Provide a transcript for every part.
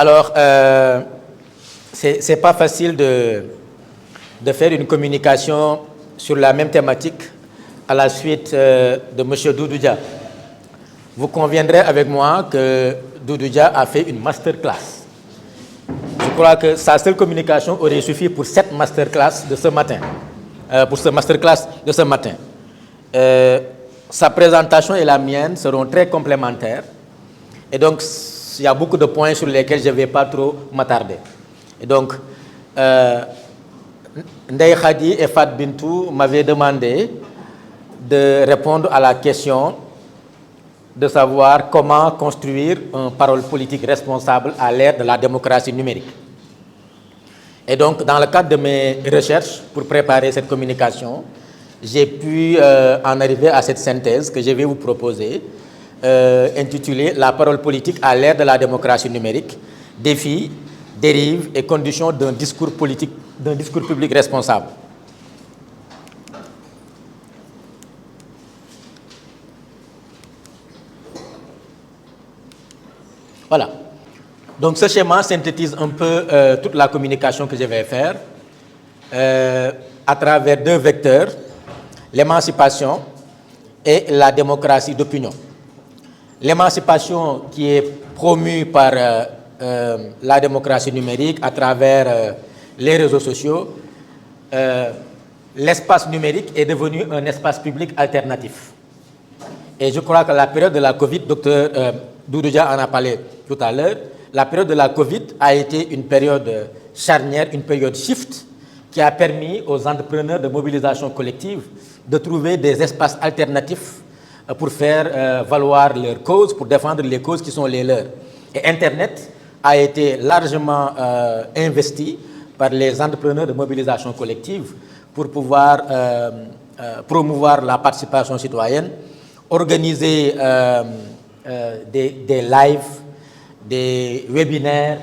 Alors, c'est pas facile de faire une communication sur la même thématique à la suite de M. Doudou Dia. Vous conviendrez avec moi que Doudou Dia a fait une masterclass. Je crois que sa seule communication aurait suffi pour cette masterclass de ce matin. Sa présentation et la mienne seront très complémentaires. Et donc, il y a beaucoup de points sur lesquels je ne vais pas trop m'attarder. Et donc, Ndeye Khadi et Fat Bintou m'avaient demandé de répondre à la question de savoir comment construire une parole politique responsable à l'ère de la démocratie numérique. Et donc, dans le cadre de mes recherches pour préparer cette communication, j'ai pu en arriver à cette synthèse que je vais vous proposer, intitulée « La parole politique à l'ère de la démocratie numérique, défis, dérives et conditions d'un discours politique, d'un discours public responsable ». Voilà. Donc ce schéma synthétise un peu toute la communication que je vais faire à travers deux vecteurs, l'émancipation et la démocratie d'opinion. L'émancipation qui est promue par la démocratie numérique à travers les réseaux sociaux, l'espace numérique est devenu un espace public alternatif. Et je crois que la période de la Covid, Dr Doudou Dia en a parlé tout à l'heure, la période de la Covid a été une période charnière, une période shift, qui a permis aux entrepreneurs de mobilisation collective de trouver des espaces alternatifs pour faire valoir leurs causes, pour défendre les causes qui sont les leurs. Et Internet a été largement investi par les entrepreneurs de mobilisation collective pour pouvoir promouvoir la participation citoyenne, organiser des lives, des webinaires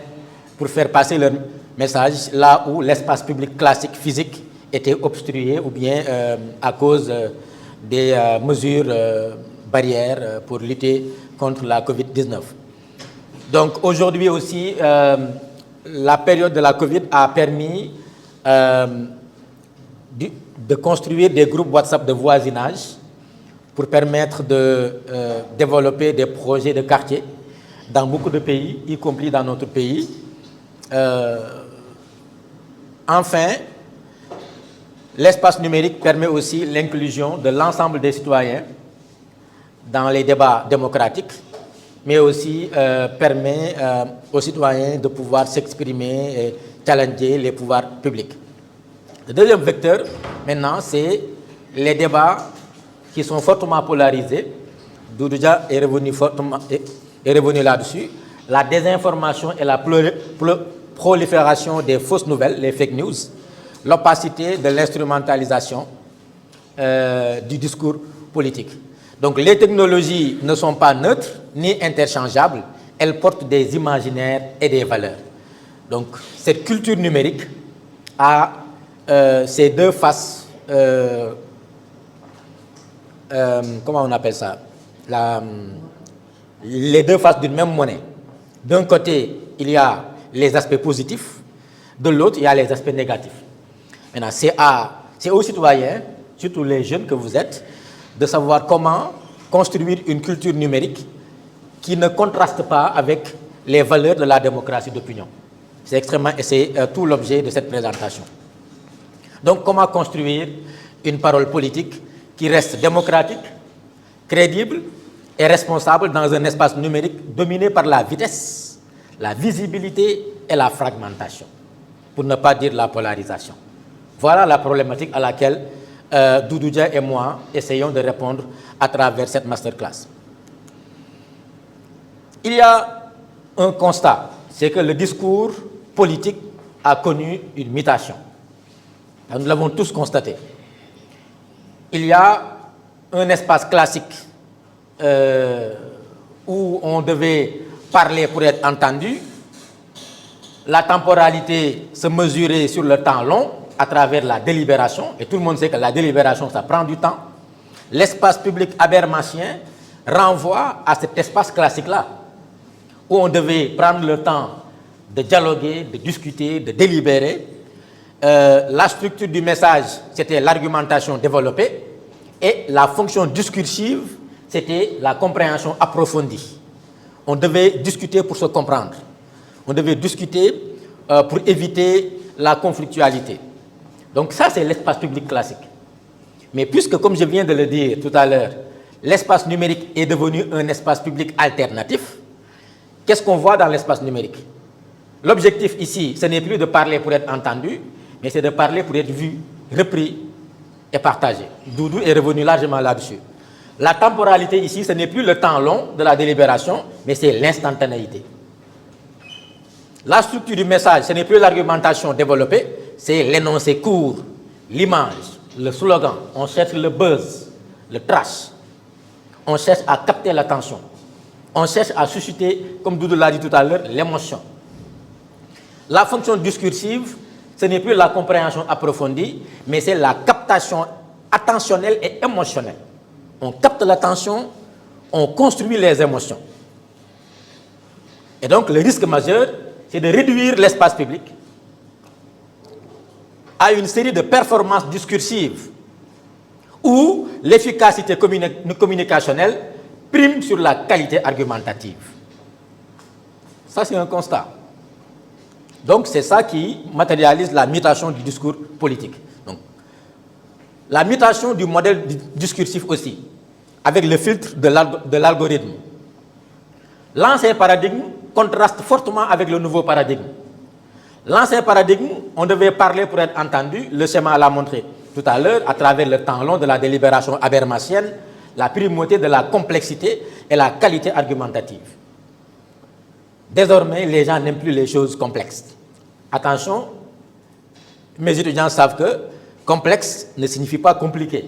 pour faire passer leur message là où l'espace public classique physique était obstrué ou bien à cause des mesures barrières pour lutter contre la Covid-19. Donc aujourd'hui aussi, la période de la Covid a permis de construire des groupes WhatsApp de voisinage pour permettre de développer des projets de quartier dans beaucoup de pays, y compris dans notre pays. Enfin, l'espace numérique permet aussi l'inclusion de l'ensemble des citoyens dans les débats démocratiques, mais aussi permet aux citoyens de pouvoir s'exprimer et challenger les pouvoirs publics. Le deuxième vecteur, maintenant, c'est les débats qui sont fortement polarisés. Doudou Dia est revenu là-dessus. La désinformation et la prolifération des fausses nouvelles, les fake news, l'opacité de l'instrumentalisation du discours politique. Donc les technologies ne sont pas neutres ni interchangeables, elles portent des imaginaires et des valeurs. Donc cette culture numérique a ces deux faces, comment on appelle ça, les deux faces d'une même monnaie. D'un côté, il y a les aspects positifs, de l'autre, il y a les aspects négatifs. Maintenant, c'est aux citoyens, surtout les jeunes que vous êtes, de savoir comment construire une culture numérique qui ne contraste pas avec les valeurs de la démocratie d'opinion. C'est tout l'objet de cette présentation. Donc, comment construire une parole politique qui reste démocratique, crédible et responsable dans un espace numérique dominé par la vitesse, la visibilité et la fragmentation, pour ne pas dire la polarisation. Voilà la problématique à laquelle Doudou Dia et moi essayons de répondre à travers cette masterclass. Il y a un constat, c'est que le discours politique a connu une mutation. Nous l'avons tous constaté. Il y a un espace classique où on devait parler pour être entendu. La temporalité se mesurait sur le temps long à travers la délibération, et tout le monde sait que la délibération, ça prend du temps. L'espace public habermasien renvoie à cet espace classique-là, où on devait prendre le temps de dialoguer, de discuter, de délibérer. La structure du message, c'était l'argumentation développée, et la fonction discursive, c'était la compréhension approfondie. On devait discuter pour se comprendre. On devait discuter pour éviter la conflictualité. Donc ça, c'est l'espace public classique. Mais puisque, comme je viens de le dire tout à l'heure, l'espace numérique est devenu un espace public alternatif, qu'est-ce qu'on voit dans l'espace numérique? L'objectif ici, ce n'est plus de parler pour être entendu, mais c'est de parler pour être vu, repris et partagé. Doudou est revenu largement là-dessus. La temporalité ici, ce n'est plus le temps long de la délibération, mais c'est l'instantanéité. La structure du message, ce n'est plus l'argumentation développée, c'est l'énoncé court, l'image, le slogan. On cherche le buzz, le trash. On cherche à capter l'attention. On cherche à susciter, comme Doudou l'a dit tout à l'heure, l'émotion. La fonction discursive, ce n'est plus la compréhension approfondie, mais c'est la captation attentionnelle et émotionnelle. On capte l'attention, on construit les émotions. Et donc, le risque majeur, c'est de réduire l'espace public à une série de performances discursives où l'efficacité communicationnelle prime sur la qualité argumentative. Ça, c'est un constat. Donc, c'est ça qui matérialise la mutation du discours politique. Donc, la mutation du modèle discursif aussi, avec le filtre de l'algorithme. L'ancien paradigme contraste fortement avec le nouveau paradigme. L'ancien paradigme, on devait parler pour être entendu, le schéma l'a montré tout à l'heure, à travers le temps long de la délibération habermasienne, la primauté de la complexité et la qualité argumentative. Désormais, les gens n'aiment plus les choses complexes. Attention, mes étudiants savent que complexe ne signifie pas compliqué.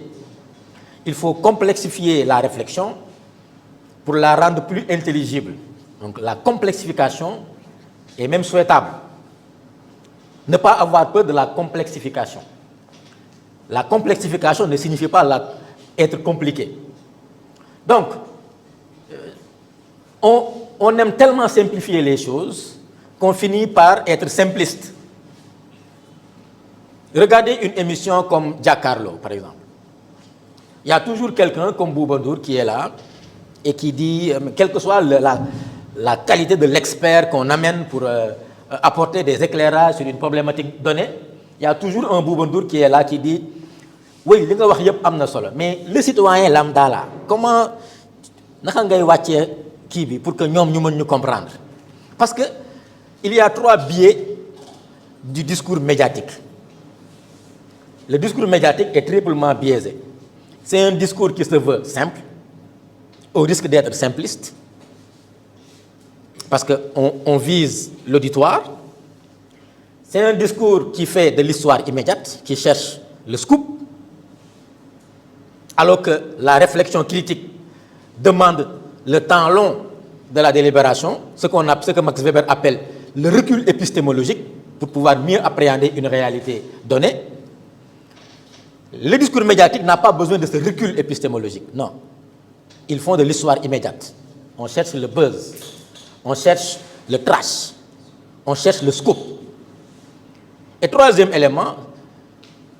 Il faut complexifier la réflexion pour la rendre plus intelligible. Donc la complexification est même souhaitable. Ne pas avoir peur de la complexification. La complexification ne signifie pas être compliqué. Donc, on aime tellement simplifier les choses qu'on finit par être simpliste. Regardez une émission comme Giancarlo, par exemple. Il y a toujours quelqu'un comme Bouba Ndour qui est là et qui dit, quelle que soit la qualité de l'expert qu'on amène pour apporter des éclairages sur une problématique donnée, il y a toujours un Bouba Ndour qui est là qui dit, oui, li nga wax yépp amna solo, mais le citoyen lambda là, comment naka ngay wàccee kii bi pour que ñoom ñu mën ñu comprendre? Parce que il y a trois biais du discours médiatique. Le discours médiatique est triplement biaisé. C'est un discours qui se veut simple, au risque d'être simpliste, parce qu'on vise l'auditoire. C'est un discours qui fait de l'histoire immédiate, qui cherche le scoop, alors que la réflexion critique demande le temps long de la délibération, ce que Max Weber appelle le recul épistémologique, pour pouvoir mieux appréhender une réalité donnée. Le discours médiatique n'a pas besoin de ce recul épistémologique, non. Ils font de l'histoire immédiate. On cherche le buzz, on cherche le trash, on cherche le scoop. Et troisième élément,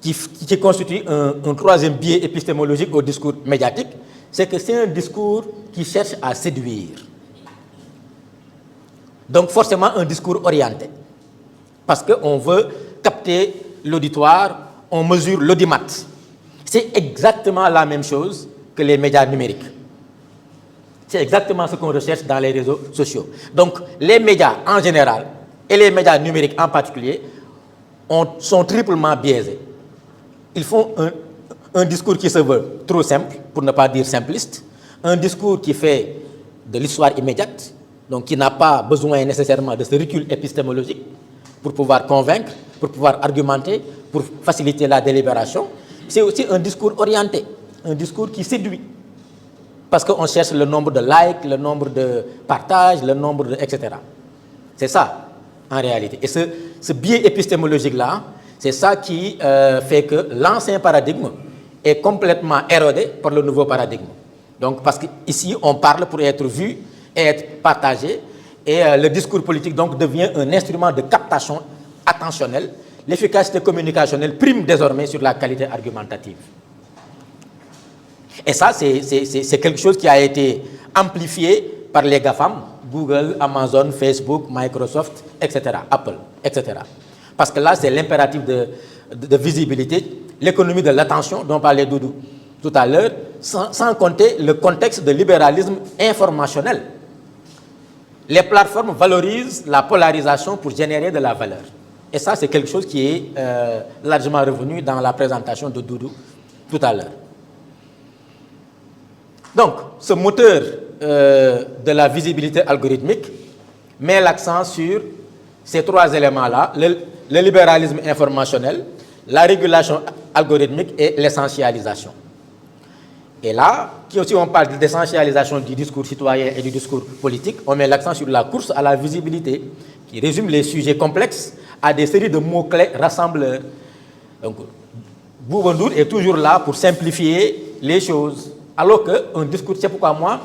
qui constitue un troisième biais épistémologique au discours médiatique, c'est que c'est un discours qui cherche à séduire. Donc forcément un discours orienté. Parce qu'on veut capter l'auditoire, on mesure l'audimat. C'est exactement la même chose que les médias numériques. C'est exactement ce qu'on recherche dans les réseaux sociaux. Donc les médias en général et les médias numériques en particulier sont triplement biaisés. Ils font un discours qui se veut trop simple, pour ne pas dire simpliste, un discours qui fait de l'histoire immédiate, donc qui n'a pas besoin nécessairement de ce recul épistémologique pour pouvoir convaincre, pour pouvoir argumenter, pour faciliter la délibération. C'est aussi un discours orienté, un discours qui séduit, parce qu'on cherche le nombre de likes, le nombre de partages, le nombre de... etc. C'est ça, en réalité. Et ce biais épistémologique-là, c'est ça qui fait que l'ancien paradigme est complètement érodé par le nouveau paradigme. Donc, parce qu'ici, on parle pour être vu et être partagé, Et le discours politique donc devient un instrument de captation attentionnelle. L'efficacité communicationnelle prime désormais sur la qualité argumentative. Et ça, c'est quelque chose qui a été amplifié par les GAFAM, Google, Amazon, Facebook, Microsoft, etc., Apple, etc. Parce que là, c'est l'impératif de visibilité, l'économie de l'attention dont parlait Doudou tout à l'heure, sans compter le contexte de libéralisme informationnel. Les plateformes valorisent la polarisation pour générer de la valeur. Et ça, c'est quelque chose qui est largement revenu dans la présentation de Doudou tout à l'heure. Donc, ce moteur de la visibilité algorithmique met l'accent sur ces trois éléments-là, le libéralisme informationnel, la régulation algorithmique et l'essentialisation. Et là, si on parle d'essentialisation du discours citoyen et du discours politique, on met l'accent sur la course à la visibilité, qui résume les sujets complexes à des séries de mots-clés rassembleurs. Donc, Bouba Ndour est toujours là pour simplifier les choses. Alors qu'un discours, c'est pourquoi moi,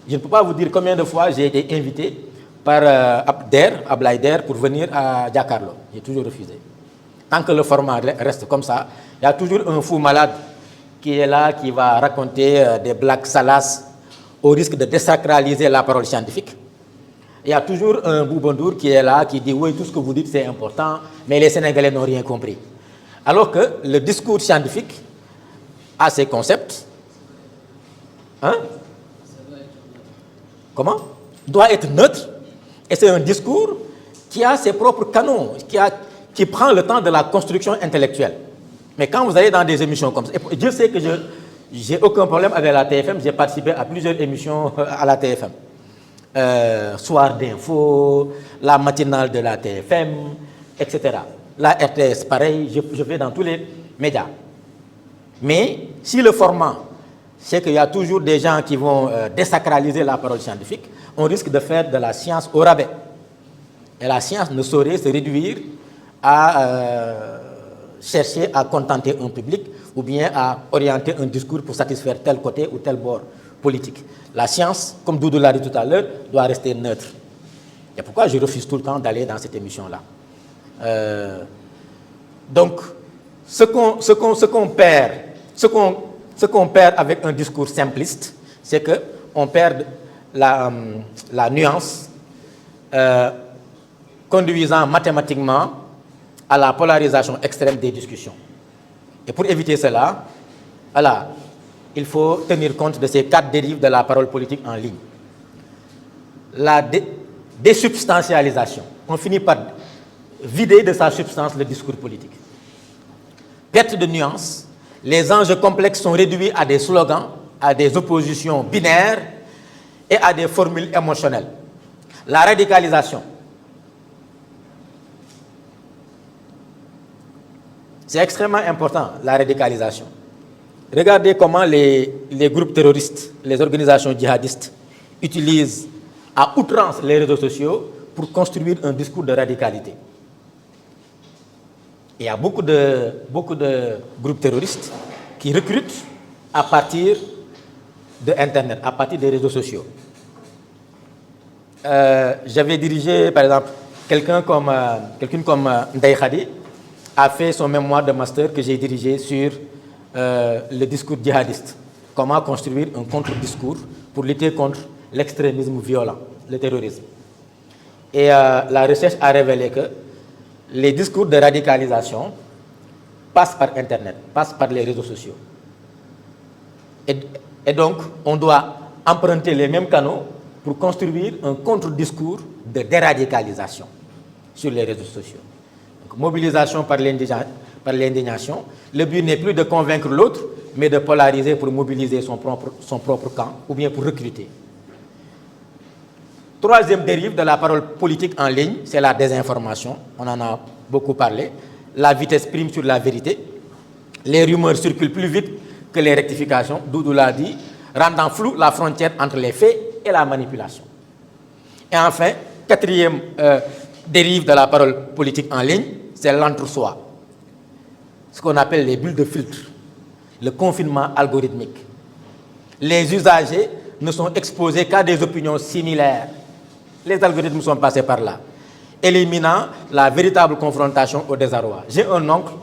je ne peux pas vous dire combien de fois j'ai été invité par Ablaye Der pour venir à Giacarlo. J'ai toujours refusé. Tant que le format reste comme ça, il y a toujours un fou malade qui est là, qui va raconter des blagues salaces au risque de désacraliser la parole scientifique. Il y a toujours un Bouba Ndour qui est là, qui dit « Oui, tout ce que vous dites, c'est important, mais les Sénégalais n'ont rien compris. » Alors que le discours scientifique a ses concepts. Hein? Comment? Doit être neutre. Et c'est un discours qui a ses propres canons, qui prend le temps de la construction intellectuelle. Mais quand vous allez dans des émissions comme ça, et Dieu sait que je n'ai aucun problème avec la TFM, j'ai participé à plusieurs émissions à la TFM. Soir d'info, la matinale de la TFM, etc. La RTS, pareil, je vais dans tous les médias. Mais si le format, c'est qu'il y a toujours des gens qui vont désacraliser la parole scientifique, on risque de faire de la science au rabais. Et la science ne saurait se réduire à chercher à contenter un public ou bien à orienter un discours pour satisfaire tel côté ou tel bord politique. La science, comme Doudou l'a dit tout à l'heure, doit rester neutre. Et pourquoi je refuse tout le temps d'aller dans cette émission-là. Donc, ce qu'on perd avec un discours simpliste, c'est qu'on perd la nuance conduisant mathématiquement à la polarisation extrême des discussions. Et pour éviter cela, voilà, il faut tenir compte de ces 4 dérives de la parole politique en ligne. La désubstantialisation. On finit par vider de sa substance le discours politique. Perte de nuance. Les enjeux complexes sont réduits à des slogans, à des oppositions binaires et à des formules émotionnelles. La radicalisation. C'est extrêmement important, la radicalisation. Regardez comment les groupes terroristes, les organisations djihadistes utilisent à outrance les réseaux sociaux pour construire un discours de radicalité. Il y a beaucoup de groupes terroristes qui recrutent à partir de Internet, à partir des réseaux sociaux. J'avais dirigé, par exemple, quelqu'un comme Ndeye Khadi a fait son mémoire de master que j'ai dirigé sur le discours djihadiste. Comment construire un contre-discours pour lutter contre l'extrémisme violent, le terrorisme. Et la recherche a révélé que les discours de radicalisation passent par Internet, passent par les réseaux sociaux. Et donc, on doit emprunter les mêmes canaux pour construire un contre-discours de déradicalisation sur les réseaux sociaux. Donc, mobilisation par l'indignation. Le but n'est plus de convaincre l'autre, mais de polariser pour mobiliser son propre camp ou bien pour recruter. Troisième dérive de la parole politique en ligne, c'est la désinformation. On en a beaucoup parlé. La vitesse prime sur la vérité. Les rumeurs circulent plus vite que les rectifications, Doudou l'a dit, rendant floue la frontière entre les faits et la manipulation. Et enfin, quatrième dérive de la parole politique en ligne, c'est l'entre-soi. Ce qu'on appelle les bulles de filtre, le confinement algorithmique. Les usagers ne sont exposés qu'à des opinions similaires. les algorithmes sont passés par là, éliminant la véritable confrontation au désarroi. J'ai un oncle,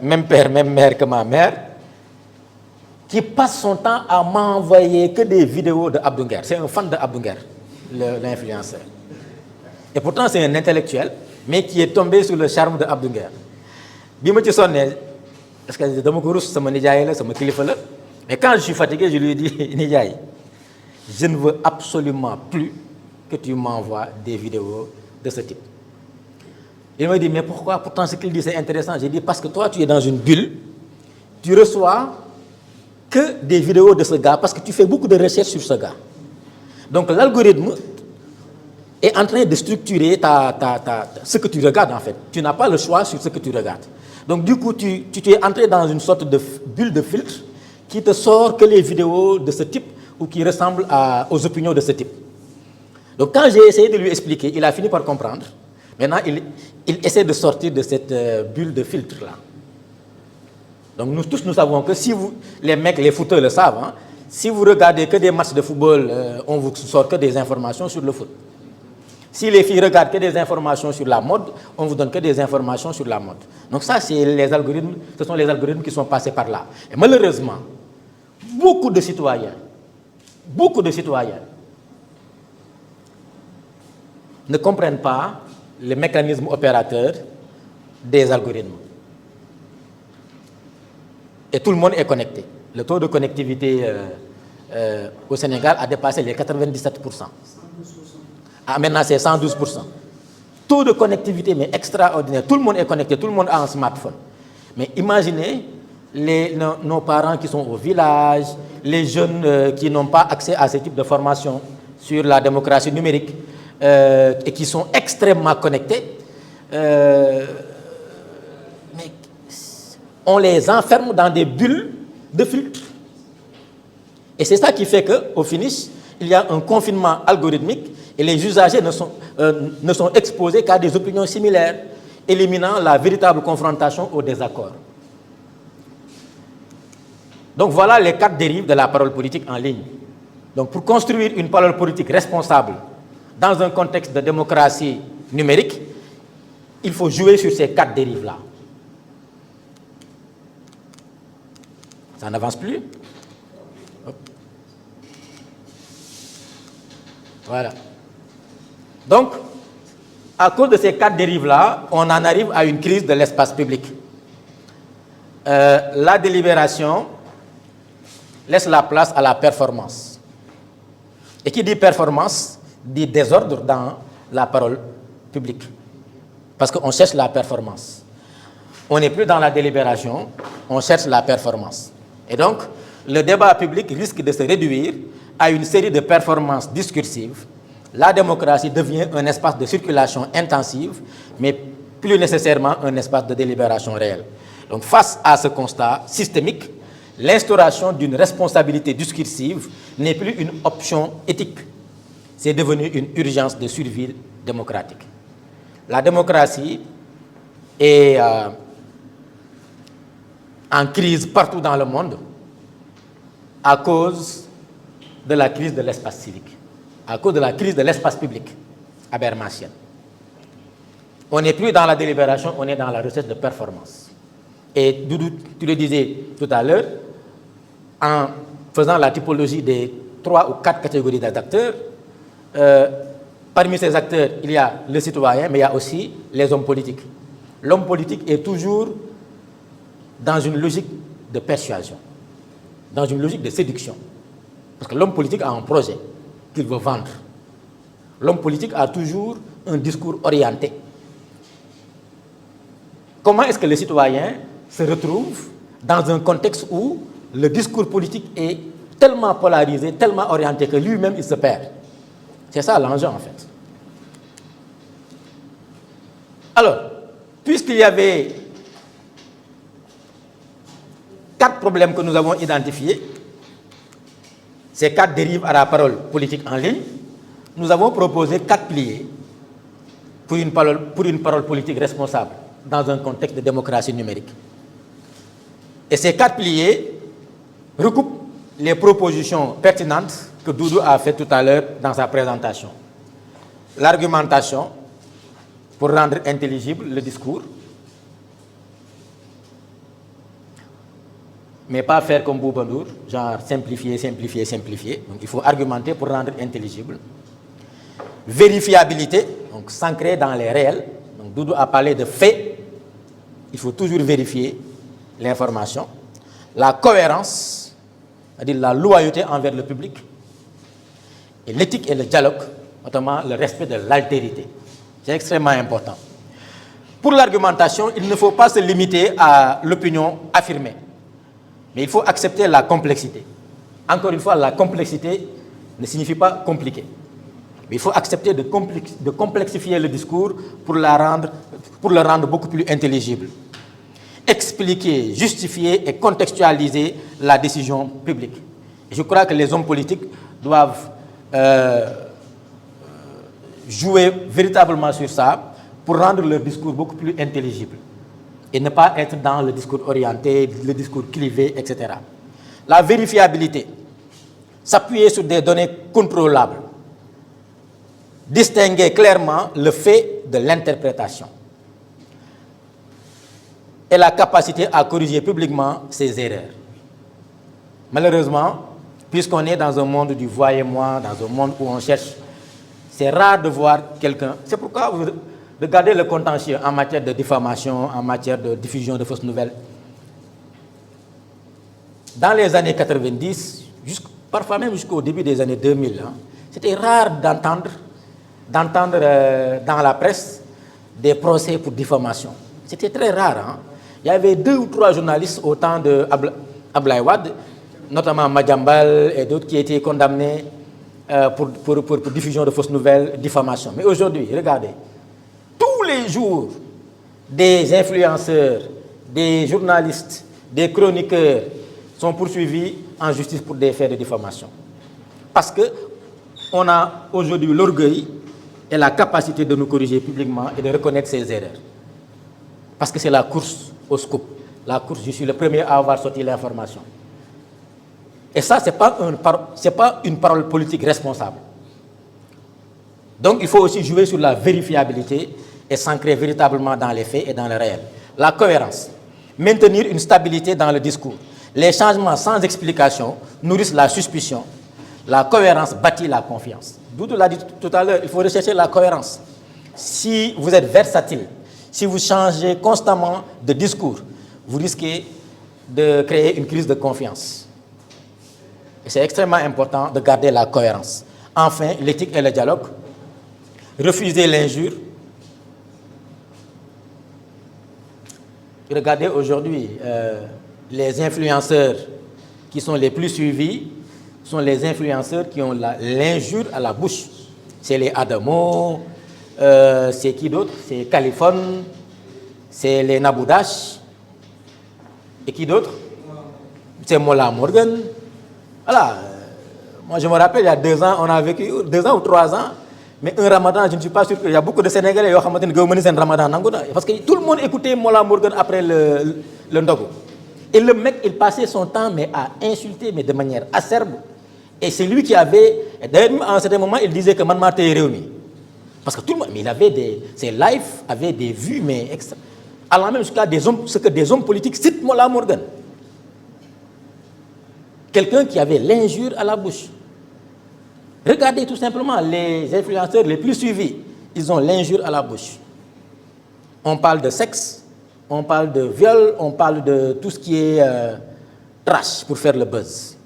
même père, même mère que ma mère, qui passe son temps à m'envoyer que des vidéos de Abdou Nguer. C'est un fan de Abdou Nguer, l'influenceur. Et pourtant, c'est un intellectuel, mais qui est tombé sur le charme de Abdou Nguer. Bi ma ci sonné, parce que dama ko rus sama nijaay la sama kilifa la, mais quand je suis fatigué, je lui dis nijaay, je ne veux absolument plus que tu m'envoies des vidéos de ce type. Il me dit, mais pourquoi? Pourtant, ce qu'il dit, c'est intéressant. J'ai dit, parce que toi, tu es dans une bulle, tu reçois que des vidéos de ce gars, parce que tu fais beaucoup de recherches sur ce gars. Donc, l'algorithme est en train de structurer ce que tu regardes, en fait. Tu n'as pas le choix sur ce que tu regardes. Donc, du coup, tu es entré dans une sorte de bulle de filtre qui te sort que les vidéos de ce type ou qui ressemblent aux opinions de ce type. Donc, quand j'ai essayé de lui expliquer, il a fini par comprendre. Maintenant, il essaie de sortir de cette bulle de filtre-là. Donc, nous tous, nous savons que si vous, les mecs, les footeurs le savent, hein, si vous regardez que des matchs de football, on vous sort que des informations sur le foot. Si les filles regardent que des informations sur la mode, on vous donne que des informations sur la mode. Donc ça, c'est les algorithmes, ce sont les algorithmes qui sont passés par là. Et malheureusement, beaucoup de citoyens ne comprennent pas le mécanisme opérateur des algorithmes. Et tout le monde est connecté. Le taux de connectivité au Sénégal a dépassé les 97%. Ah, maintenant, c'est 112%. Taux de connectivité, mais extraordinaire. Tout le monde est connecté, tout le monde a un smartphone. Mais imaginez nos parents qui sont au village, les jeunes qui n'ont pas accès à ce type de formation sur la démocratie numérique et qui sont extrêmement connectés. Mais on les enferme dans des bulles de filtre. Et c'est ça qui fait qu'au finish, il y a un confinement algorithmique et les usagers ne sont exposés qu'à des opinions similaires, éliminant la véritable confrontation au désaccord. Donc voilà les 4 dérives de la parole politique en ligne. Donc pour construire une parole politique responsable dans un contexte de démocratie numérique, il faut jouer sur ces 4 dérives-là. Ça n'avance plus. Hop. Voilà. Donc, à cause de ces 4 dérives-là, on en arrive à une crise de l'espace public. La délibération laisse la place à la performance. Et qui dit performance, dit désordre dans la parole publique. Parce qu'on cherche la performance. On n'est plus dans la délibération, on cherche la performance. Et donc, le débat public risque de se réduire à une série de performances discursives. La démocratie devient un espace de circulation intensive, mais plus nécessairement un espace de délibération réelle. Donc, face à ce constat systémique, l'instauration d'une responsabilité discursive n'est plus une option éthique. C'est devenu une urgence de survie démocratique. La démocratie est en crise partout dans le monde à cause de la crise de l'espace civique, à cause de la crise de l'espace public habermasienne. On n'est plus dans la délibération, on est dans la recherche de performance. Et Doudou, tu le disais tout à l'heure, en faisant la typologie des 3 ou 4 catégories d'acteurs, parmi ces acteurs, il y a le citoyen, mais il y a aussi les hommes politiques. L'homme politique est toujours dans une logique de persuasion, dans une logique de séduction. Parce que l'homme politique a un projet qu'il veut vendre. L'homme politique a toujours un discours orienté. Comment est-ce que le citoyen se retrouve dans un contexte où le discours politique est tellement polarisé, tellement orienté que lui-même il se perd? C'est ça l'enjeu en fait. Alors, puisqu'il y avait 4 problèmes que nous avons identifiés, ces 4 dérives à la parole politique en ligne, nous avons proposé 4 piliers pour une parole politique responsable dans un contexte de démocratie numérique. Et ces 4 piliers recoupent les propositions pertinentes que Doudou a faites tout à l'heure dans sa présentation. l'argumentation pour rendre intelligible le discours, mais pas faire comme Bouba Ndour, genre simplifier, simplifier, simplifier. Donc il faut argumenter pour rendre intelligible. Vérifiabilité, donc s'ancrer dans les réels. Donc Doudou a parlé de faits, il faut toujours vérifier l'information. La cohérence, c'est-à-dire la loyauté envers le public. Et l'éthique et le dialogue, notamment le respect de l'altérité. C'est extrêmement important. Pour l'argumentation, il ne faut pas se limiter à l'opinion affirmée. Mais il faut accepter la complexité. Encore une fois, la complexité ne signifie pas compliqué. Mais il faut accepter de complexifier le discours pour le rendre beaucoup plus intelligible. Expliquer, justifier et contextualiser la décision publique. Et je crois que les hommes politiques doivent jouer véritablement sur ça pour rendre leur discours beaucoup plus intelligible. Et ne pas être dans le discours orienté, le discours clivé, etc. La vérifiabilité, s'appuyer sur des données contrôlables, distinguer clairement le fait de l'interprétation et la capacité à corriger publiquement ses erreurs. Malheureusement, puisqu'on est dans un monde du voyez-moi, dans un monde où on cherche, c'est rare de voir quelqu'un. C'est pourquoi vous regardez le contentieux en matière de diffamation, en matière de diffusion de fausses nouvelles. Dans les années 90, parfois même jusqu'au début des années 2000, c'était rare d'entendre dans la presse des procès pour diffamation. C'était très rare. Il y avait 2 ou 3 journalistes au temps de Abdoulaye Wade, notamment Madiambal et d'autres qui étaient condamnés pour diffusion de fausses nouvelles, diffamation. Mais aujourd'hui, regardez, tous les jours, des influenceurs, des journalistes, des chroniqueurs sont poursuivis en justice pour des faits de diffamation. Parce qu'on a aujourd'hui l'orgueil et la capacité de nous corriger publiquement et de reconnaître ses erreurs. Parce que c'est la course au scoop. La course, je suis le premier à avoir sorti l'information. Et ça, ce n'est pas une parole politique responsable. Donc, il faut aussi jouer sur la vérifiabilité et s'ancrer véritablement dans les faits et dans le réel. La cohérence. Maintenir une stabilité dans le discours. Les changements sans explication nourrissent la suspicion. La cohérence bâtit la confiance. Doudou l'a dit tout à l'heure, il faut rechercher la cohérence. Si vous êtes versatile, si vous changez constamment de discours, vous risquez de créer une crise de confiance. Et c'est extrêmement important de garder la cohérence. Enfin, l'éthique et le dialogue. Refuser l'injure. Regardez aujourd'hui, les influenceurs qui sont les plus suivis sont les influenceurs qui ont l'injure à la bouche. C'est les Adamo, c'est qui d'autre? C'est Californie, c'est les Naboudash. Et qui d'autre? C'est Mola Morgan. Voilà. Moi, je me rappelle, il y a 2 ans, on a vécu 2 ans ou 3 ans, mais un ramadan, je ne suis pas sûr qu'il y a beaucoup de Sénégalais qui ont fait un ramadan. Parce que tout le monde écoutait Mola Morgan après le Ndogo. Et le mec, il passait son temps à insulter, mais de manière acerbe. Et c'est lui qui avait... D'ailleurs, à un certain moment, il disait que Manma était réuni. Parce que tout le monde... Mais il avait ses lives avaient des vues, mais extra. Allant même jusqu'à ce que des hommes politiques citent Mola Morgan. Quelqu'un qui avait l'injure à la bouche. Regardez tout simplement les influenceurs les plus suivis. Ils ont l'injure à la bouche. On parle de sexe, on parle de viol, on parle de tout ce qui est trash pour faire le buzz.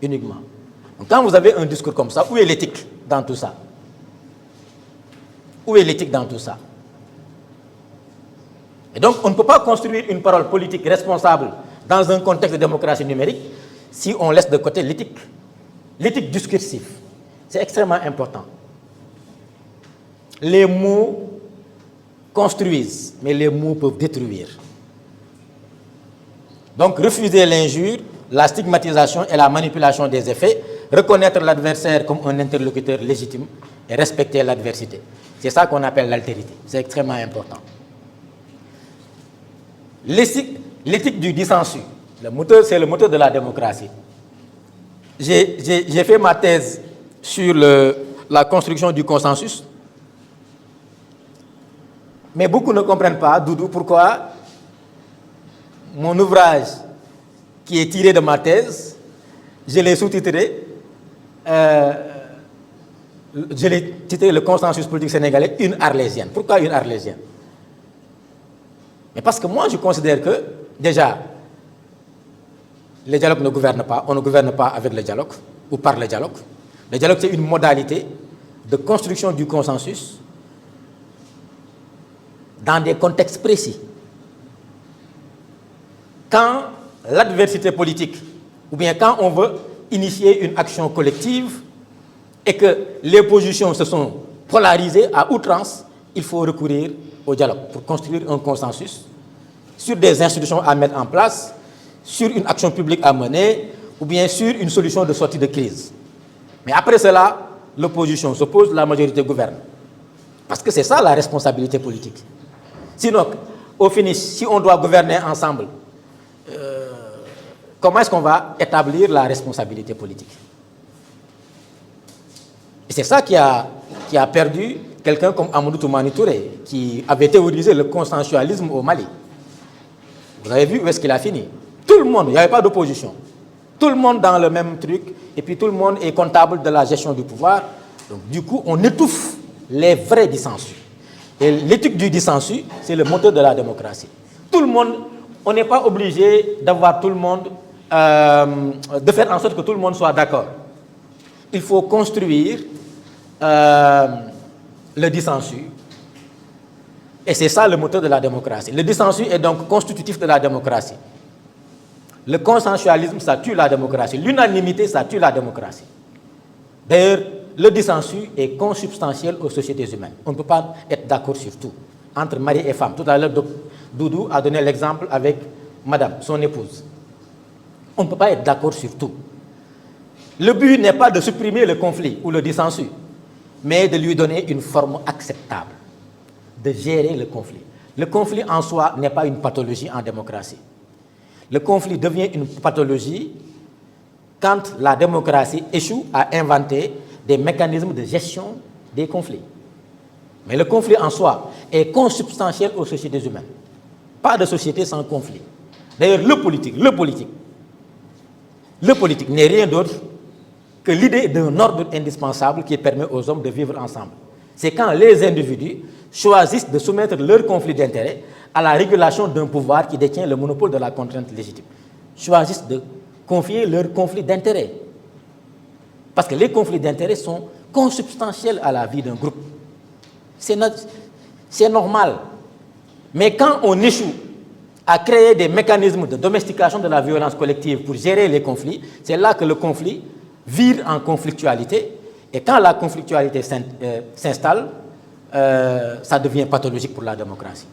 Uniquement. Donc, quand vous avez un discours comme ça, où est l'éthique dans tout ça? Où est l'éthique dans tout ça? Et donc, on ne peut pas construire une parole politique responsable dans un contexte de démocratie numérique si on laisse de côté l'éthique. L'éthique discursive, c'est extrêmement important. Les mots construisent, mais les mots peuvent détruire. Donc, refuser l'injure, la stigmatisation et la manipulation des effets, reconnaître l'adversaire comme un interlocuteur légitime et respecter l'adversité. C'est ça qu'on appelle l'altérité. C'est extrêmement important. L'éthique du dissensus, c'est le moteur de la démocratie. J'ai fait ma thèse sur la construction du consensus Mais beaucoup ne comprennent pas, Doudou, pourquoi mon ouvrage, qui est tiré de ma thèse, je l'ai sous-titré, le consensus politique sénégalais, une arlésienne. Pourquoi une arlésienne? Mais parce que moi, je considère que, déjà, le dialogue ne gouverne pas, on ne gouverne pas avec le dialogue, ou par le dialogue. Le dialogue, c'est une modalité de construction du consensus dans des contextes précis. Quand l'adversité politique, ou bien quand on veut initier une action collective et que les positions se sont polarisées à outrance, il faut recourir au dialogue pour construire un consensus sur des institutions à mettre en place, sur une action publique à mener, ou bien sur une solution de sortie de crise. Mais après cela, l'opposition s'oppose, la majorité gouverne. Parce que c'est ça la responsabilité politique. Sinon, au finish, si on doit gouverner ensemble, comment est-ce qu'on va établir la responsabilité politique? Et c'est ça qui a perdu quelqu'un comme Amadou Toumani Touré, qui avait théorisé le consensualisme au Mali. Vous avez vu où est-ce qu'il a fini? Tout le monde, il n'y avait pas d'opposition. Tout le monde dans le même truc, et puis tout le monde est comptable de la gestion du pouvoir. Donc du coup, on étouffe les vrais dissensus. Et l'éthique du dissensus, c'est le moteur de la démocratie. Tout le monde, on n'est pas obligé d'avoir tout le monde, de faire en sorte que tout le monde soit d'accord. Il faut construire le dissensus. Et c'est ça le moteur de la démocratie. Le dissensus est donc constitutif de la démocratie. Le consensualisme, ça tue la démocratie. L'unanimité, ça tue la démocratie. D'ailleurs, le dissensus est consubstantiel aux sociétés humaines. On ne peut pas être d'accord sur tout, entre mari et femme. Tout à l'heure, Doudou a donné l'exemple avec madame, son épouse. On ne peut pas être d'accord sur tout. Le but n'est pas de supprimer le conflit ou le dissensus, mais de lui donner une forme acceptable, de gérer le conflit. Le conflit en soi n'est pas une pathologie en démocratie. Le conflit devient une pathologie quand la démocratie échoue à inventer des mécanismes de gestion des conflits. Mais le conflit en soi est consubstantiel aux sociétés humaines. Pas de société sans conflit. D'ailleurs, le politique n'est rien d'autre que l'idée d'un ordre indispensable qui permet aux hommes de vivre ensemble. C'est quand les individus choisissent de soumettre leur conflit d'intérêts à la régulation d'un pouvoir qui détient le monopole de la contrainte légitime. Choisissent de confier leur conflit d'intérêts. Parce que les conflits d'intérêts sont consubstantiels à la vie d'un groupe. C'est normal. Mais quand on échoue à créer des mécanismes de domestication de la violence collective pour gérer les conflits, c'est là que le conflit vire en conflictualité. Et quand la conflictualité s'installe, ça devient pathologique pour la démocratie.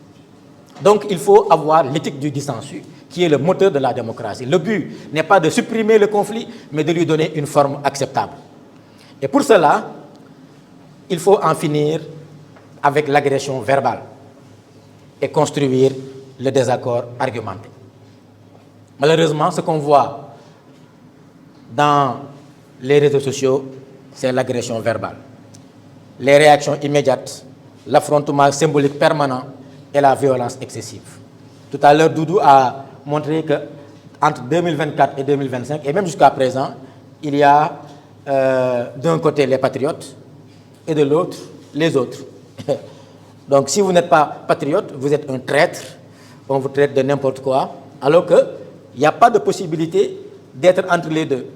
Donc il faut avoir l'éthique du dissensus, qui est le moteur de la démocratie. Le but n'est pas de supprimer le conflit, mais de lui donner une forme acceptable. Et pour cela, il faut en finir avec l'agression verbale et construire le désaccord argumenté. Malheureusement, ce qu'on voit dans les réseaux sociaux, c'est l'agression verbale. Les réactions immédiates, l'affrontement symbolique permanent et la violence excessive. Tout à l'heure, Doudou a montré qu'entre 2024 et 2025, et même jusqu'à présent, il y a d'un côté les patriotes et de l'autre les autres. Donc si vous n'êtes pas patriote, vous êtes un traître, on vous traite de n'importe quoi, alors qu'il n'y a pas de possibilité d'être entre les deux.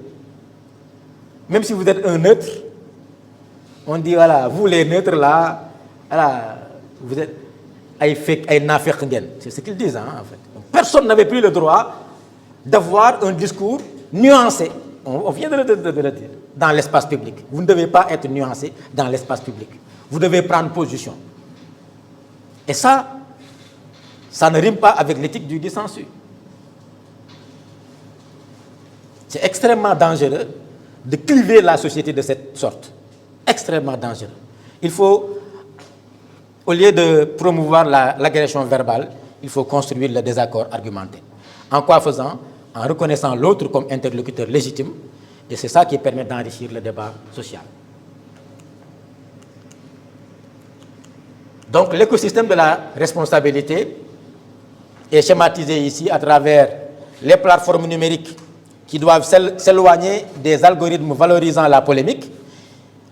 Même si vous êtes un neutre, on dit voilà, vous les neutres là, voilà, vous êtes c'est ce qu'ils disent en fait. Personne n'avait plus le droit d'avoir un discours nuancé. On vient de le dire, dans l'espace public. Vous ne devez pas être nuancé dans l'espace public. Vous devez prendre position. Et ça ne rime pas avec l'éthique du dissensus. C'est extrêmement dangereux de cliver la société de cette sorte. Extrêmement dangereux. Il faut, au lieu de promouvoir l'agression verbale, il faut construire le désaccord argumenté. En quoi faisant? En reconnaissant l'autre comme interlocuteur légitime, et c'est ça qui permet d'enrichir le débat social. Donc l'écosystème de la responsabilité est schématisé ici à travers les plateformes numériques qui doivent s'éloigner des algorithmes valorisant la polémique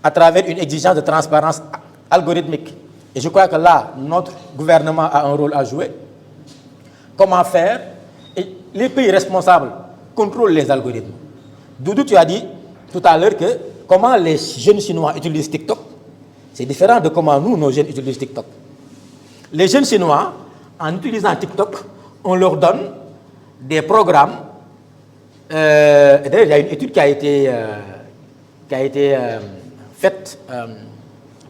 à travers une exigence de transparence algorithmique. Et je crois que là, notre gouvernement a un rôle à jouer. Comment faire? Et les pays responsables contrôlent les algorithmes. Doudou, tu as dit tout à l'heure que comment les jeunes Chinois utilisent TikTok, c'est différent de comment nous, nos jeunes, utilisent TikTok. Les jeunes Chinois, en utilisant TikTok, on leur donne des programmes. D'ailleurs, il y a une étude qui a été faite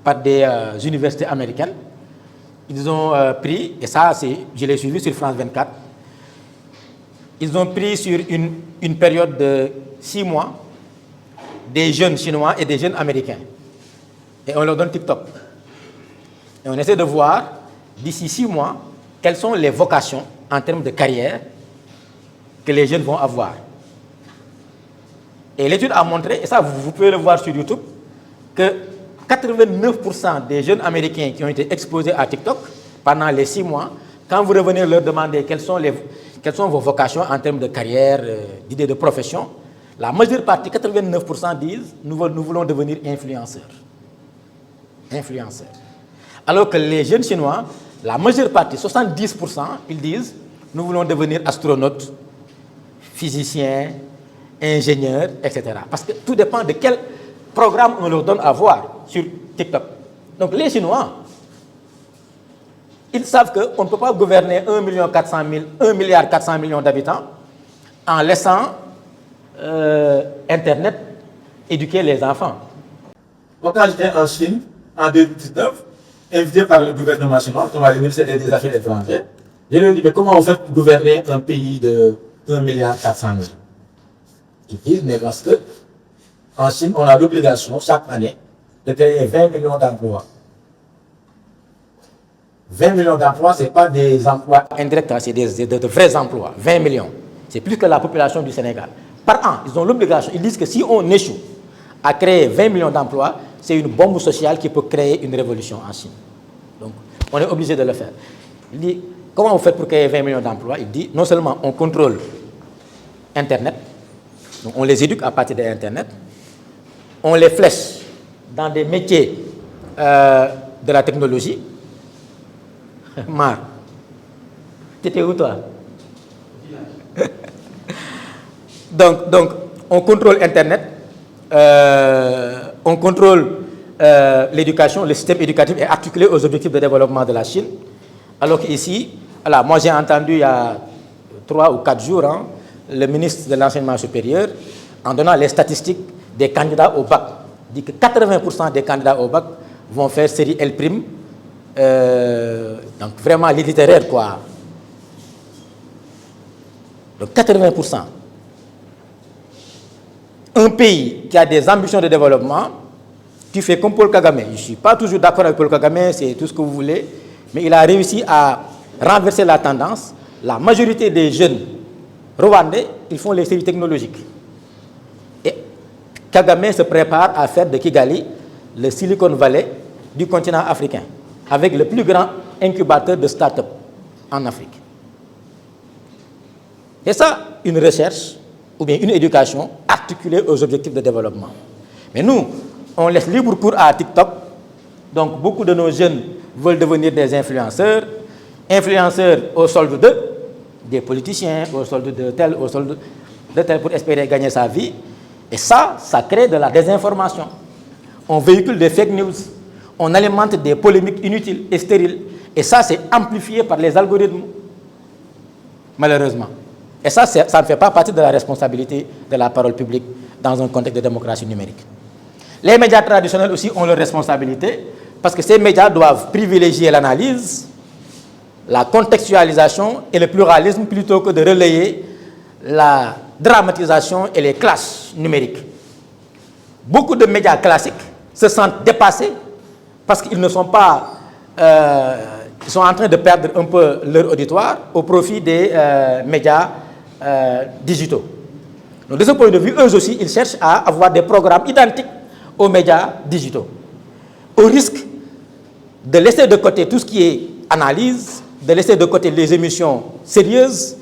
par des universités américaines. Ils ont pris, et ça, je l'ai suivi sur France 24, ils ont pris sur une période de 6 mois des jeunes Chinois et des jeunes Américains. Et on leur donne TikTok. Et on essaie de voir, d'ici 6 mois, quelles sont les vocations en termes de carrière que les jeunes vont avoir. Et l'étude a montré, et ça vous pouvez le voir sur YouTube, que 89% des jeunes Américains qui ont été exposés à TikTok pendant les 6 mois, quand vous revenez leur demander quelles sont vos vocations en termes de carrière, d'idées de profession, la majeure partie, 89% disent nous voulons devenir influenceurs. Alors que les jeunes Chinois, la majeure partie, 70%, ils disent nous voulons devenir astronautes, physiciens, ingénieurs, etc. Parce que tout dépend de quel programme on leur donne à voir sur TikTok. Donc les Chinois, ils savent qu'on ne peut pas gouverner 1,4 milliard d'habitants en laissant Internet éduquer les enfants. Quand j'étais en Chine, en 2019, invité par le gouvernement chinois, comme le ministère des Affaires étrangères, je lui ai dit, mais comment on fait pour gouverner un pays de 1,4 milliard? Ils disent, mais parce que en Chine, on a l'obligation chaque année de créer 20 millions d'emplois. 20 millions d'emplois, ce n'est pas des emplois indirects, c'est de vrais emplois. 20 millions. C'est plus que la population du Sénégal. Par an, ils ont l'obligation. Ils disent que si on échoue à créer 20 millions d'emplois, c'est une bombe sociale qui peut créer une révolution en Chine. Donc, on est obligé de le faire. Il dit, comment on fait pour créer 20 millions d'emplois? Il dit, non seulement on contrôle Internet, donc on les éduque à partir d'Internet, on les flèche dans des métiers de la technologie. Mar, t'étais où toi? Donc, on contrôle Internet, on contrôle l'éducation, le système éducatif est articulé aux objectifs de développement de la Chine. Alors qu'ici, moi j'ai entendu il y a 3 ou 4 jours, le ministre de l'Enseignement supérieur, en donnant les statistiques des candidats au bac, dit que 80% des candidats au bac vont faire série L', donc vraiment les littéraires quoi. Donc 80%. Un pays qui a des ambitions de développement, tu fais comme Paul Kagame. Je ne suis pas toujours d'accord avec Paul Kagame, c'est tout ce que vous voulez, mais il a réussi à renverser la tendance. La majorité des jeunes rwandais, ils font les séries technologiques. Et Kagame se prépare à faire de Kigali le Silicon Valley du continent africain, avec le plus grand incubateur de start-up en Afrique. Et ça, une recherche ou bien une éducation articulée aux objectifs de développement. Mais nous, on laisse libre cours à TikTok. Donc, beaucoup de nos jeunes veulent devenir des influenceurs. Influenceurs au solde des politiciens, au solde de tel, pour espérer gagner sa vie. Et ça crée de la désinformation. On véhicule des fake news. On alimente des polémiques inutiles et stériles. Et ça, c'est amplifié par les algorithmes, malheureusement. Et ça ne fait pas partie de la responsabilité de la parole publique dans un contexte de démocratie numérique. Les médias traditionnels aussi ont leur responsabilité parce que ces médias doivent privilégier l'analyse, la contextualisation et le pluralisme plutôt que de relayer la dramatisation et les clashs numériques. Beaucoup de médias classiques se sentent dépassés parce qu'ils ne sont pas... ils sont en train de perdre un peu leur auditoire au profit des médias digitaux. Donc, de ce point de vue, eux aussi, ils cherchent à avoir des programmes identiques aux médias digitaux, au risque de laisser de côté tout ce qui est analyse, de laisser de côté les émissions sérieuses,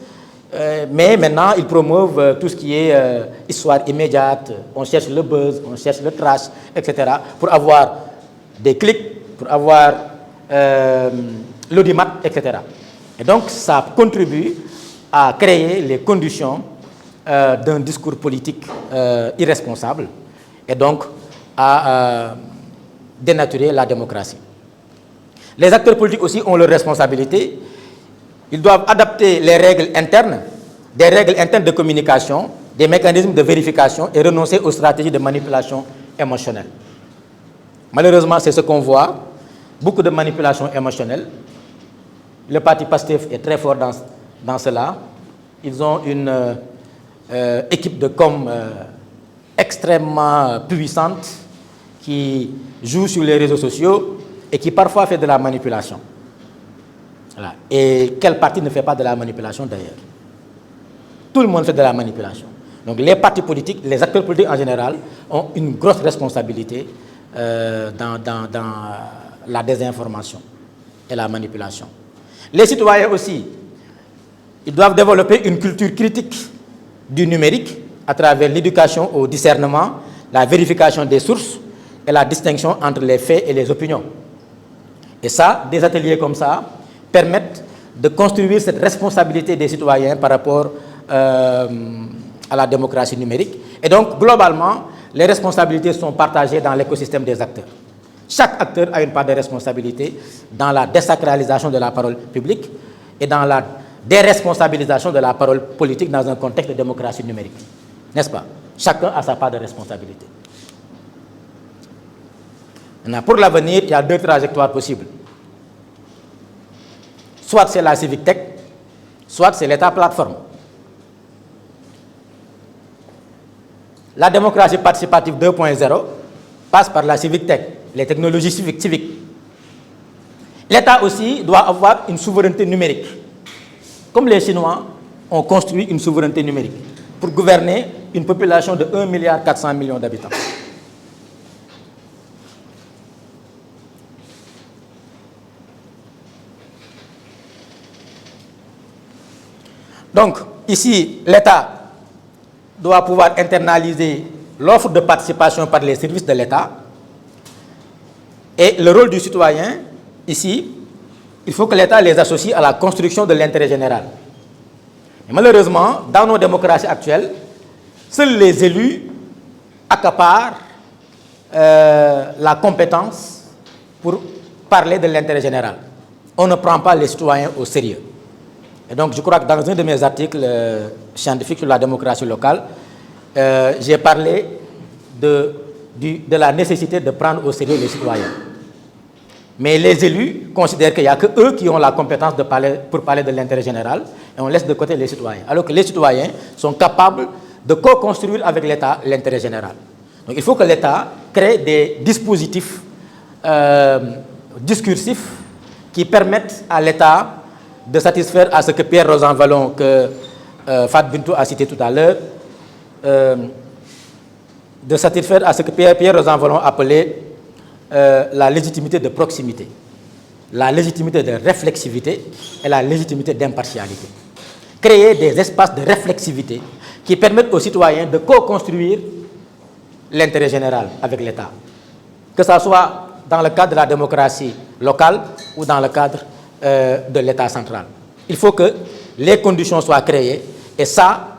mais maintenant, ils promeuvent tout ce qui est histoire immédiate, on cherche le buzz, on cherche le trash, etc., pour avoir des clics, pour avoir l'audimat, etc. Et donc, ça contribue à créer les conditions d'un discours politique irresponsable et donc à dénaturer la démocratie. Les acteurs politiques aussi ont leurs responsabilités. Ils doivent adapter les règles internes, des règles internes de communication, des mécanismes de vérification et renoncer aux stratégies de manipulation émotionnelle. Malheureusement, c'est ce qu'on voit, beaucoup de manipulation émotionnelle. Le parti PASTEF est très fort dans cela. Ils ont une équipe de com extrêmement puissante qui joue sur les réseaux sociaux et qui parfois fait de la manipulation. Voilà. Et quel parti ne fait pas de la manipulation d'ailleurs? Tout le monde fait de la manipulation. Donc les partis politiques, les acteurs politiques en général, ont une grosse responsabilité dans la désinformation et la manipulation. Les citoyens aussi, ils doivent développer une culture critique du numérique à travers l'éducation au discernement, la vérification des sources et la distinction entre les faits et les opinions. Et ça, des ateliers comme ça permettent de construire cette responsabilité des citoyens par rapport à la démocratie numérique. Et donc, globalement, les responsabilités sont partagées dans l'écosystème des acteurs. Chaque acteur a une part de responsabilité dans la désacralisation de la parole publique et dans la déresponsabilisation de la parole politique dans un contexte de démocratie numérique. N'est-ce pas? Chacun a sa part de responsabilité. Maintenant, pour l'avenir, il y a deux trajectoires possibles. Soit c'est la Civic Tech, soit c'est l'État plateforme. La démocratie participative 2.0 passe par la Civic Tech, les technologies civiques. L'État aussi doit avoir une souveraineté numérique. Comme les Chinois ont construit une souveraineté numérique pour gouverner une population de 1,4 milliard d'habitants. Donc, ici, l'État doit pouvoir internaliser l'offre de participation par les services de l'État. Et le rôle du citoyen, ici, il faut que l'État les associe à la construction de l'intérêt général. Et malheureusement, dans nos démocraties actuelles, seuls les élus accaparent la compétence pour parler de l'intérêt général. On ne prend pas les citoyens au sérieux. Et donc, je crois que dans un de mes articles scientifiques sur la démocratie locale, j'ai parlé de la nécessité de prendre au sérieux les citoyens. Mais les élus considèrent qu'il n'y a que eux qui ont la compétence pour parler de l'intérêt général et on laisse de côté les citoyens. Alors que les citoyens sont capables de co-construire avec l'État l'intérêt général. Donc, il faut que l'État crée des dispositifs discursifs qui permettent à l'État de satisfaire à ce que Pierre Rosanvallon, que Fat Bintou a cité tout à l'heure, de satisfaire à ce que Pierre Rosanvallon appelait la légitimité de proximité, la légitimité de réflexivité et la légitimité d'impartialité. Créer des espaces de réflexivité qui permettent aux citoyens de co-construire l'intérêt général avec l'État, que ce soit dans le cadre de la démocratie locale ou dans le cadre de l'État central. Il faut que les conditions soient créées et ça,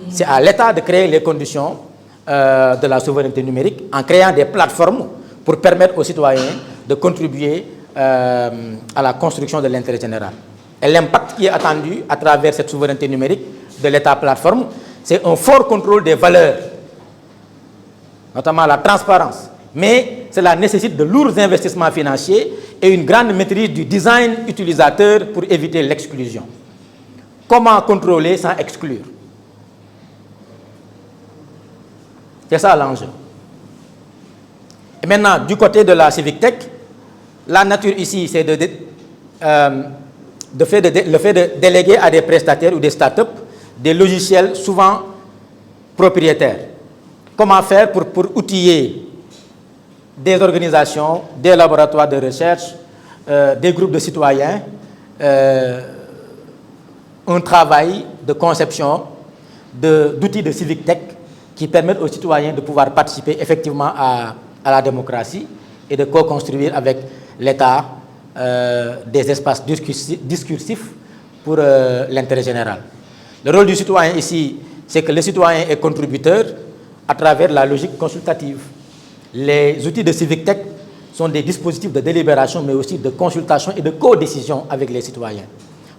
c'est à l'État de créer les conditions de la souveraineté numérique en créant des plateformes pour permettre aux citoyens de contribuer à la construction de l'intérêt général. Et l'impact qui est attendu à travers cette souveraineté numérique de l'État plateforme, c'est un fort contrôle des valeurs, notamment la transparence. Mais cela nécessite de lourds investissements financiers et une grande maîtrise du design utilisateur pour éviter l'exclusion. Comment contrôler sans exclure? C'est ça l'enjeu. Et maintenant, du côté de la Civic Tech, la nature ici, c'est le fait de déléguer à des prestataires ou des startups des logiciels souvent propriétaires. Comment faire pour outiller des organisations, des laboratoires de recherche des groupes de citoyens un travail de conception d'outils de civic tech qui permettent aux citoyens de pouvoir participer effectivement à la démocratie et de co-construire avec l'État des espaces discursifs pour l'intérêt général. Le rôle du citoyen ici, c'est que le citoyen est contributeur à travers la logique consultative. Les outils de civic tech sont des dispositifs de délibération, mais aussi de consultation et de co-décision avec les citoyens,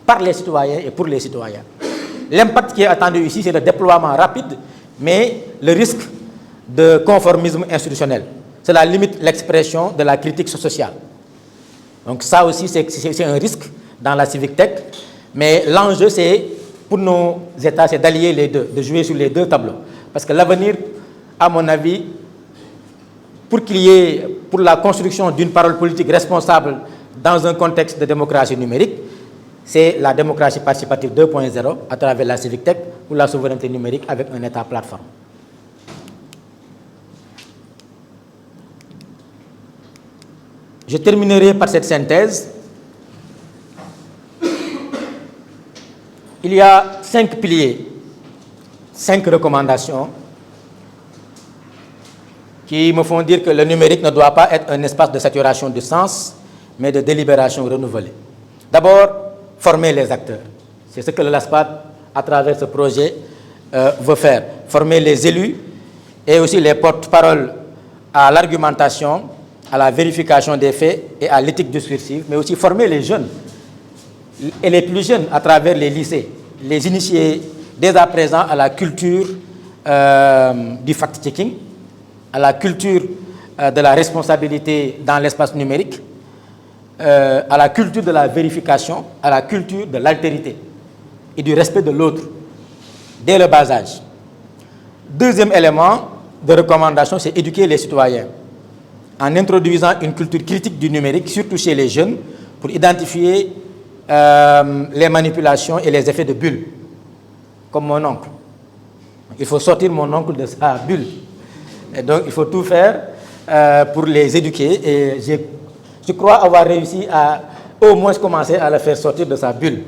par les citoyens et pour les citoyens. L'impact qui est attendu ici, c'est le déploiement rapide, mais le risque de conformisme institutionnel. Cela limite l'expression de la critique sociale. Donc ça aussi, c'est un risque dans la civic tech, mais l'enjeu, c'est, pour nos États, c'est d'allier les deux, de jouer sur les deux tableaux. Parce que l'avenir, à mon avis, pour qu'il y ait, pour la construction d'une parole politique responsable dans un contexte de démocratie numérique, c'est la démocratie participative 2.0 à travers la civic tech ou la souveraineté numérique avec un État plateforme. Je terminerai par cette synthèse. Il y a 5 piliers, 5 recommandations qui me font dire que le numérique ne doit pas être un espace de saturation du sens, mais de délibération renouvelée. D'abord, former les acteurs. C'est ce que le LASPAD, à travers ce projet, veut faire. Former les élus et aussi les porte-paroles à l'argumentation, à la vérification des faits et à l'éthique discursive, mais aussi former les jeunes et les plus jeunes à travers les lycées, les initier dès à présent à la culture du fact-checking, à la culture de la responsabilité dans l'espace numérique, à la culture de la vérification, à la culture de l'altérité et du respect de l'autre dès le bas âge. Deuxième élément de recommandation, c'est éduquer les citoyens en introduisant une culture critique du numérique, surtout chez les jeunes, pour identifier les manipulations et les effets de bulle, comme mon oncle. Il faut sortir mon oncle de sa bulle. Et donc, il faut tout faire pour les éduquer. Et je crois avoir réussi à au moins commencer à le faire sortir de sa bulle.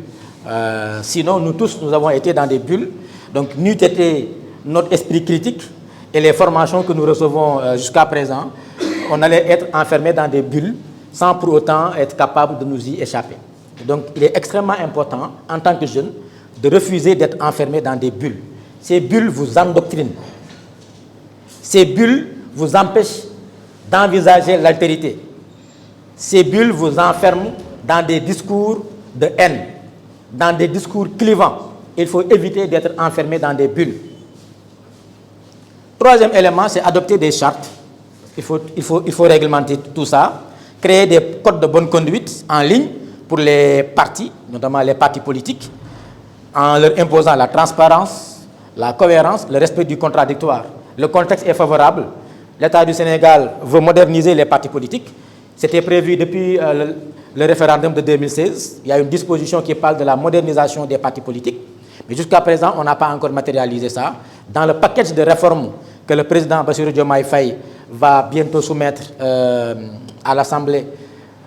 Sinon, nous tous, nous avons été dans des bulles. Donc, n'eût été notre esprit critique et les formations que nous recevons jusqu'à présent, on allait être enfermés dans des bulles sans pour autant être capable de nous y échapper. Donc, il est extrêmement important, en tant que jeune, de refuser d'être enfermé dans des bulles. Ces bulles vous endoctrinent. Ces bulles vous empêchent d'envisager l'altérité. Ces bulles vous enferment dans des discours de haine, dans des discours clivants. Il faut éviter d'être enfermé dans des bulles. Troisième élément, c'est adopter des chartes. Il faut réglementer tout ça, créer des codes de bonne conduite en ligne pour les partis, notamment les partis politiques, en leur imposant la transparence, la cohérence, le respect du contradictoire. Le contexte est favorable. L'État du Sénégal veut moderniser les partis politiques. C'était prévu depuis le référendum de 2016. Il y a une disposition qui parle de la modernisation des partis politiques. Mais jusqu'à présent, on n'a pas encore matérialisé ça. Dans le package de réformes que le président Bassirou Diomaye Faye va bientôt soumettre à l'Assemblée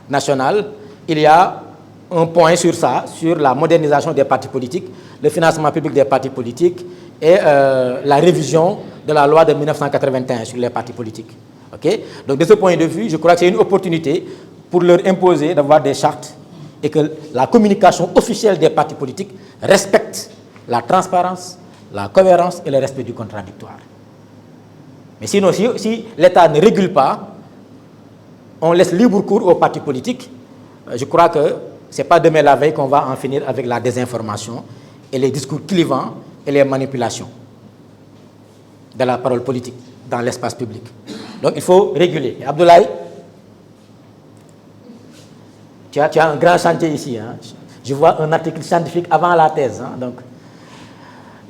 nationale, il y a un point sur ça, sur la modernisation des partis politiques, le financement public des partis politiques et la révision de la loi de 1981 sur les partis politiques. Okay? Donc de ce point de vue, je crois que c'est une opportunité pour leur imposer d'avoir des chartes et que la communication officielle des partis politiques respecte la transparence, la cohérence et le respect du contradictoire. Mais sinon, si l'État ne régule pas, on laisse libre cours aux partis politiques, je crois que ce n'est pas demain la veille qu'on va en finir avec la désinformation et les discours clivants et les manipulations de la parole politique dans l'espace public. Donc il faut réguler. Et Abdoulaye, tu as un grand chantier ici. Hein. Je vois un article scientifique avant la thèse. Hein.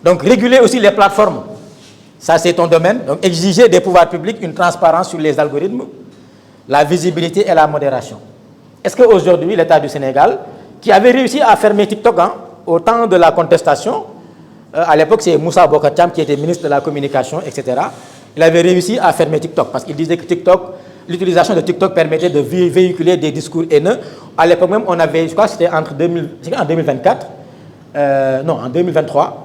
Donc réguler aussi les plateformes. Ça, c'est ton domaine. Donc exiger des pouvoirs publics une transparence sur les algorithmes, la visibilité et la modération. Est-ce qu'aujourd'hui, l'État du Sénégal, qui avait réussi à fermer TikTok au temps de la contestation, à l'époque, c'est Moussa Bocar Thiam qui était ministre de la Communication, etc. Il avait réussi à fermer TikTok parce qu'il disait que TikTok l'utilisation de TikTok permettait de véhiculer des discours haineux. À l'époque même, on avait, je crois que c'était en 2024, non, en 2023,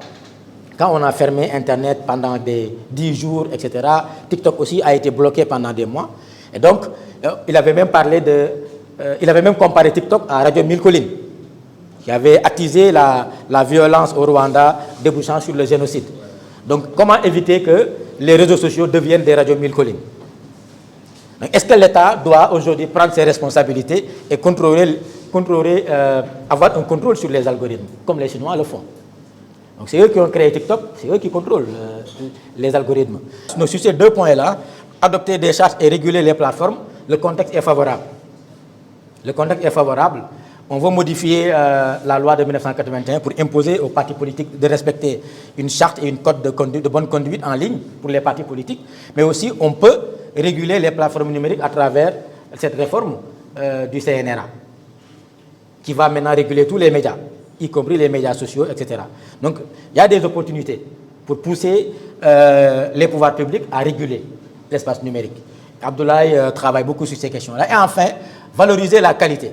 quand on a fermé Internet pendant des 10 jours, etc., TikTok aussi a été bloqué pendant des mois. Et donc, il avait même il avait même comparé TikTok à Radio Mille Collines, qui avait attisé la violence au Rwanda, débouchant sur le génocide. Donc, comment éviter que les réseaux sociaux deviennent des radios Mille Collines? Est-ce que l'État doit aujourd'hui prendre ses responsabilités et avoir un contrôle sur les algorithmes, comme les Chinois le font? Donc, c'est eux qui ont créé TikTok, c'est eux qui contrôlent les algorithmes. Donc, sur ces deux points-là, adopter des chartes et réguler les plateformes, le contexte est favorable. Le contexte est favorable. On veut modifier la loi de 1981 pour imposer aux partis politiques de respecter une charte et une code de bonne conduite en ligne pour les partis politiques. Mais aussi, on peut réguler les plateformes numériques à travers cette réforme du CNRA, qui va maintenant réguler tous les médias, y compris les médias sociaux, etc. Donc, il y a des opportunités pour pousser les pouvoirs publics à réguler l'espace numérique. Abdoulaye travaille beaucoup sur ces questions-là. Et enfin, valoriser la qualité.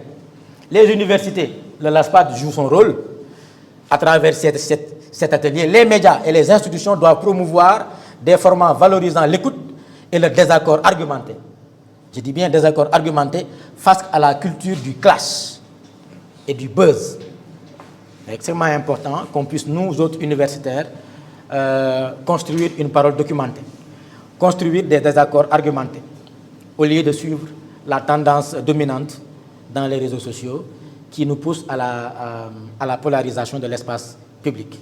Les universités, le LASPAD joue son rôle à travers cet atelier. Les médias et les institutions doivent promouvoir des formats valorisant l'écoute et le désaccord argumenté. Je dis bien désaccord argumenté face à la culture du clash et du buzz. C'est extrêmement important qu'on puisse, nous autres universitaires, construire une parole documentée, construire des désaccords argumentés, au lieu de suivre la tendance dominante dans les réseaux sociaux qui nous pousse à la polarisation de l'espace public.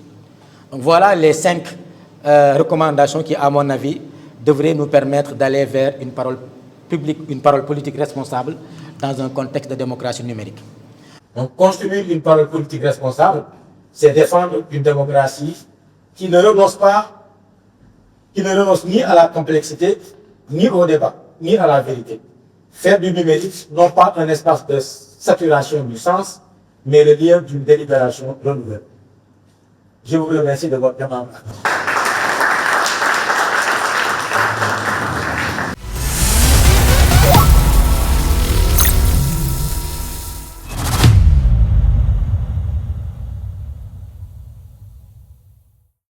Donc voilà les 5 recommandations qui, à mon avis, devraient nous permettre d'aller vers une parole publique, une parole politique responsable dans un contexte de démocratie numérique. Donc, construire une parole politique responsable, c'est défendre une démocratie qui ne renonce ni à la complexité, ni au débat, ni à la vérité. Faire du numérique, non pas un espace de saturation du sens, mais le lieu d'une délibération renouvelée. Je vous remercie de votre demande.